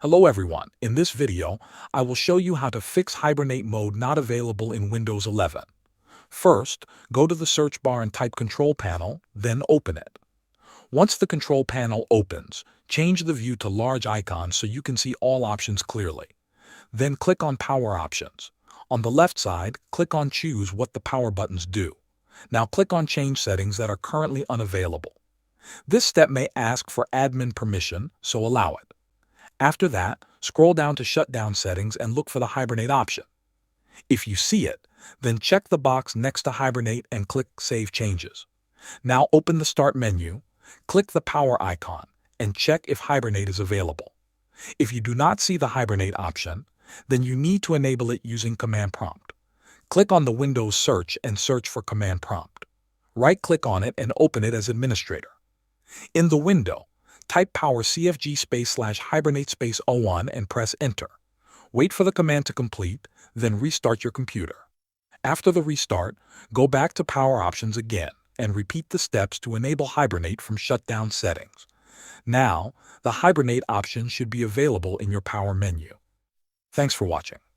Hello everyone, in this video, I will show you how to fix Hibernate mode not available in Windows 11. First, go to the search bar and type Control Panel, then open it. Once the Control Panel opens, change the view to large icon so you can see all options clearly. Then click on Power Options. On the left side, click on Choose what the power buttons do. Now click on Change settings that are currently unavailable. This step may ask for admin permission, so allow it. After that, scroll down to Shutdown settings and look for the Hibernate option. If you see it, then check the box next to Hibernate and click Save Changes. Now open the Start menu, click the power icon, and check if Hibernate is available. If you do not see the Hibernate option, then you need to enable it using Command Prompt. Click on the Windows search and search for Command Prompt. Right-click on it and open it as Administrator. In the window, type power cfg/hibernate-01 and press Enter. Wait for the command to complete, then restart your computer. After the restart, go back to Power Options again and repeat the steps to enable Hibernate from Shutdown settings. Now, the Hibernate option should be available in your Power menu. Thanks for watching.